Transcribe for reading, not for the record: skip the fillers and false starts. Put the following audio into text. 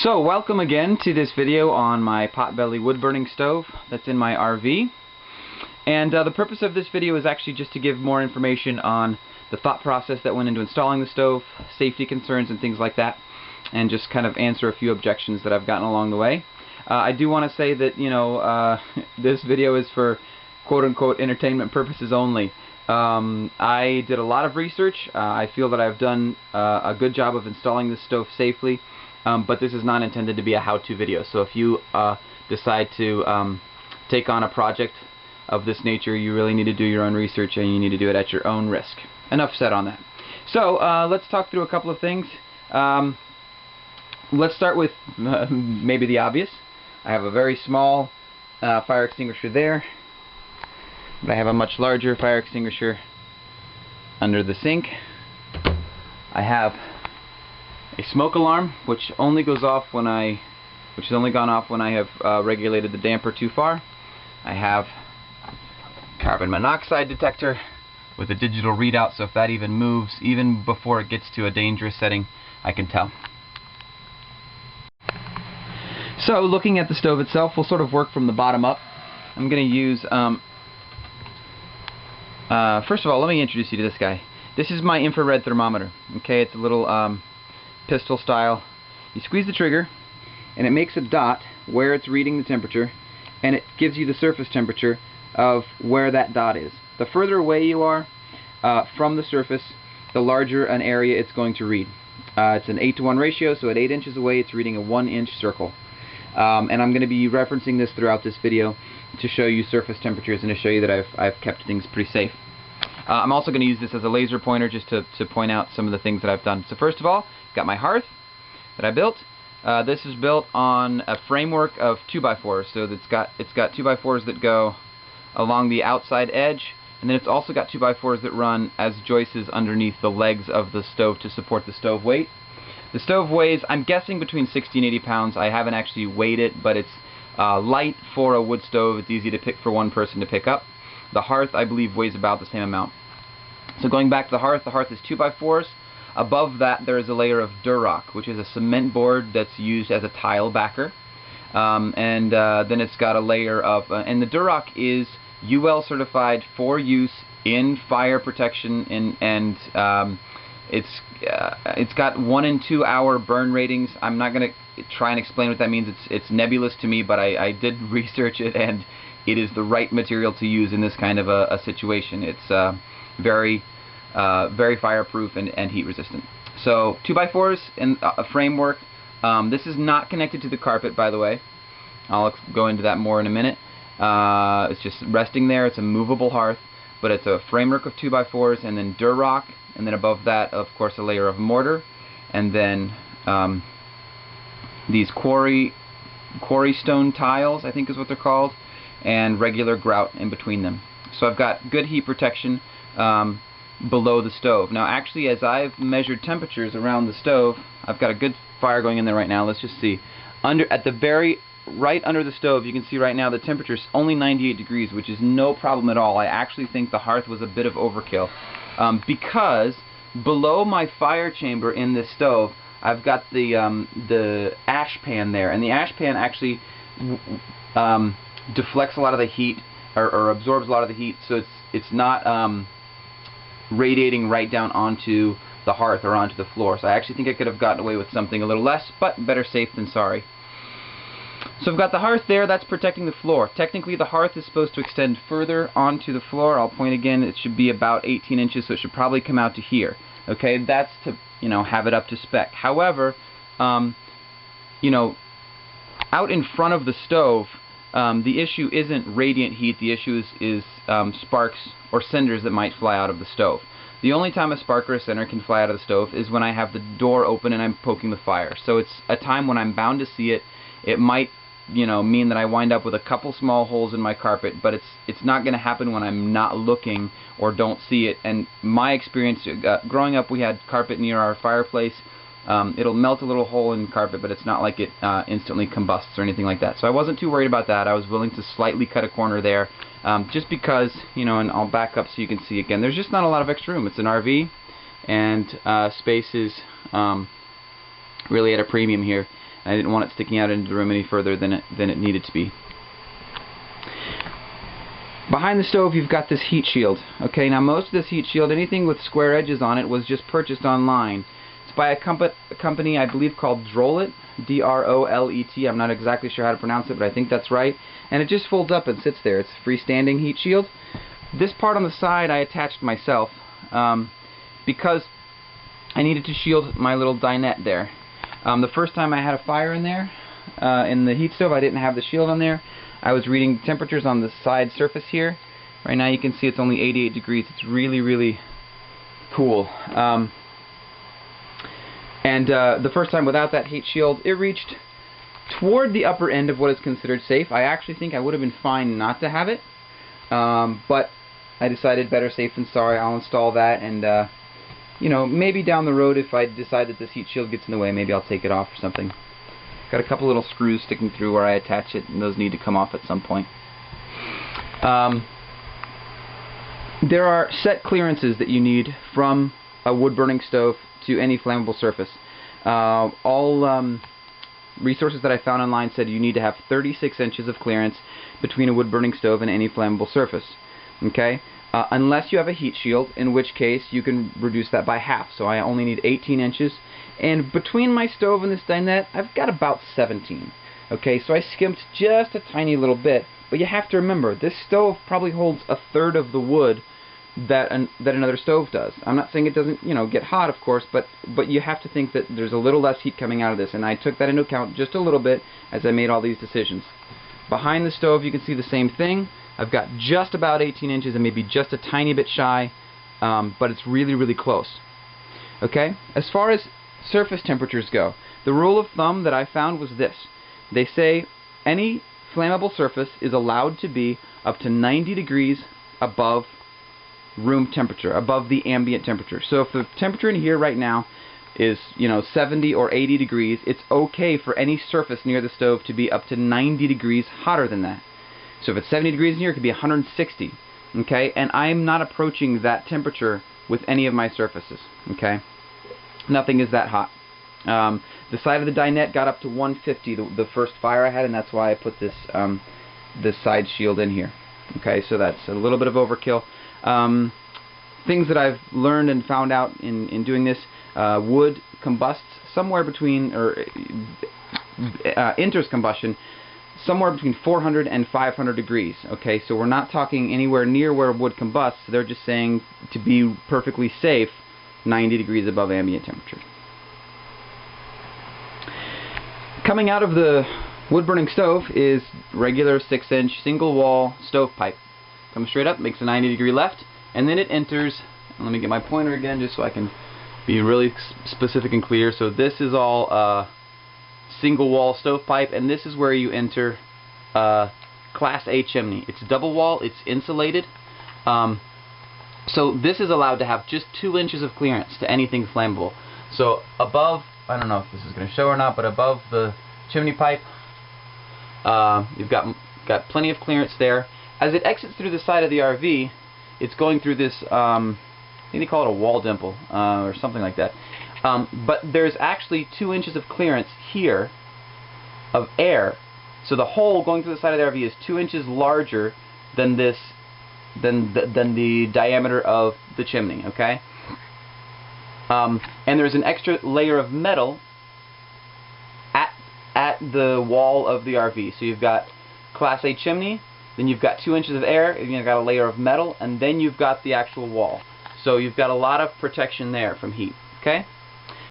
So welcome again to this video on my potbelly wood burning stove that's in my RV. And the purpose of this video is actually just to give more information on the thought process that went into installing the stove, safety concerns and things like that, and just kind of answer a few objections that I've gotten along the way. I do want to say that, this video is for quote-unquote entertainment purposes only. I did a lot of research. I feel that I've done a good job of installing this stove safely. But this is not intended to be a how-to video. So if you decide to take on a project of this nature, you really need to do your own research and you need to do it at your own risk. Enough said on that. So let's talk through a couple of things. Let's start with maybe the obvious. I have a very small fire extinguisher there, but I have a much larger fire extinguisher under the sink. I have a smoke alarm, which only goes off when which has only gone off when I have regulated the damper too far. I have carbon monoxide detector with a digital readout, so if that even moves, even before it gets to a dangerous setting, I can tell. So looking at the stove itself, we'll sort of work from the bottom up. I'm going to use, first of all, let me introduce you to this guy. This is my infrared thermometer. Okay, it's a little pistol style. You squeeze the trigger and it makes a dot where it's reading the temperature, and it gives you the surface temperature of where that dot is. The further away you are from the surface, the larger an area it's going to read. It's an 8-to-1 ratio, so at 8 inches away it's reading a 1-inch circle. And I'm going to be referencing this throughout this video to show you surface temperatures and to show you that I've kept things pretty safe. I'm also going to use this as a laser pointer just to point out some of the things that I've done. So first of all, got my hearth that I built. This is built on a framework of 2x4s, so it's got 2x4s that go along the outside edge, and then it's also got 2x4s that run as joists underneath the legs of the stove to support the stove weight. The stove weighs, I'm guessing, between 60 and 80 pounds. I haven't actually weighed it, but it's light for a wood stove. It's easy to pick for one person to pick up. The hearth, I believe, weighs about the same amount. So going back to the hearth is 2x4s. Above that there is a layer of Durock, which is a cement board that's used as a tile backer. Then it's got a layer of, and the Durock is UL certified for use in fire protection, and it's got 1 and 2 hour burn ratings. I'm not going to try and explain what that means. It's nebulous to me, but I did research it, and it is the right material to use in this kind of a situation. It's very fireproof and heat resistant. So 2x4s and a framework. This is not connected to the carpet, by the way. I'll go into that more in a minute. It's just resting there. It's a movable hearth, but it's a framework of 2x4s and then Durock, and then above that, of course, a layer of mortar, and then these quarry stone tiles, I think is what they're called, and regular grout in between them. So I've got good heat protection below the stove. Now actually, as I've measured temperatures around the stove, I've got a good fire going in there right now. Let's just see. At the very right under the stove, you can see right now the temperature is only 98 degrees, which is no problem at all. I actually think the hearth was a bit of overkill because below my fire chamber in this stove, I've got the ash pan there, and the ash pan actually deflects a lot of the heat or absorbs a lot of the heat, so it's not radiating right down onto the hearth or onto the floor. So I actually think I could have gotten away with something a little less, but better safe than sorry. So I've got the hearth there, that's protecting the floor. Technically the hearth is supposed to extend further onto the floor. I'll point again, it should be about 18 inches, so it should probably come out to here. Okay, that's to, have it up to spec. However, out in front of the stove, the issue isn't radiant heat, the issue is sparks or cinders that might fly out of the stove. The only time a spark or a cinder can fly out of the stove is when I have the door open and I'm poking the fire. So it's a time when I'm bound to see it. It might, mean that I wind up with a couple small holes in my carpet, but it's not going to happen when I'm not looking or don't see it. And my experience, growing up, we had carpet near our fireplace. It'll melt a little hole in carpet, but it's not like it instantly combusts or anything like that. So I wasn't too worried about that. I was willing to slightly cut a corner there, just because, and I'll back up so you can see again. There's just not a lot of extra room. It's an RV, and space is really at a premium here. I didn't want it sticking out into the room any further than it needed to be. Behind the stove you've got this heat shield. Okay, now most of this heat shield, anything with square edges on it, was just purchased online. It's by a company I believe called Drolet, D-R-O-L-E-T. I'm not exactly sure how to pronounce it, but I think that's right. And it just folds up and sits there. It's a freestanding heat shield. This part on the side I attached myself because I needed to shield my little dinette there. The first time I had a fire in there, in the heat stove, I didn't have the shield on there. I was reading temperatures on the side surface here. Right now you can see it's only 88 degrees. It's really, really cool. The first time without that heat shield, it reached toward the upper end of what is considered safe. I actually think I would have been fine not to have it, but I decided better safe than sorry. I'll install that, and you know, maybe down the road if I decide that this heat shield gets in the way, maybe I'll take it off or something. Got a couple little screws sticking through where I attach it, and those need to come off at some point. There are set clearances that you need from a wood-burning stove to any flammable surface. All resources that I found online said you need to have 36 inches of clearance between a wood-burning stove and any flammable surface. Okay? Unless you have a heat shield, in which case you can reduce that by half. So I only need 18 inches. And between my stove and this dinette, I've got about 17. Okay, so I skimped just a tiny little bit. But you have to remember, this stove probably holds a third of the wood that another stove does. I'm not saying it doesn't, you know, get hot, of course, but you have to think that there's a little less heat coming out of this, and I took that into account just a little bit as I made all these decisions. Behind the stove, you can see the same thing. I've got just about 18 inches and maybe just a tiny bit shy, but it's really, really close. Okay? As far as surface temperatures go, the rule of thumb that I found was this. They say any flammable surface is allowed to be up to 90 degrees above room temperature, above the ambient temperature. So if the temperature in here right now is, you know, 70 or 80 degrees, it's okay for any surface near the stove to be up to 90 degrees hotter than that. So if it's 70 degrees in here, it could be 160. Okay? And I'm not approaching that temperature with any of my surfaces. Okay? Nothing is that hot. The side of the dinette got up to 150 the first fire I had, and that's why I put this this side shield in here. Okay, so that's a little bit of overkill. Things that I've learned and found out in doing this: wood combusts somewhere between, or enters combustion somewhere between 400 and 500 degrees. Okay, so we're not talking anywhere near where wood combusts. They're just saying, to be perfectly safe, 90 degrees above ambient temperature. Coming out of the wood-burning stove is regular 6-inch single-wall stovepipe. Comes straight up, makes a 90-degree left, and then it enters. Let me get my pointer again just so I can be really specific and clear. So this is all single-wall stovepipe, and this is where you enter Class A chimney. It's double wall, it's insulated. So this is allowed to have just 2 inches of clearance to anything flammable. So above, I don't know if this is going to show or not, but above the chimney pipe, you've got plenty of clearance there. As it exits through the side of the RV, it's going through this, I think they call it a wall dimple, or something like that. But there's actually 2 inches of clearance here of air. So the hole going through the side of the RV is 2 inches larger than this, than the diameter of the chimney. Okay. And there's an extra layer of metal at the wall of the RV. So you've got Class A chimney, then you've got 2 inches of air, and you've got a layer of metal, and then you've got the actual wall. So you've got a lot of protection there from heat. Okay?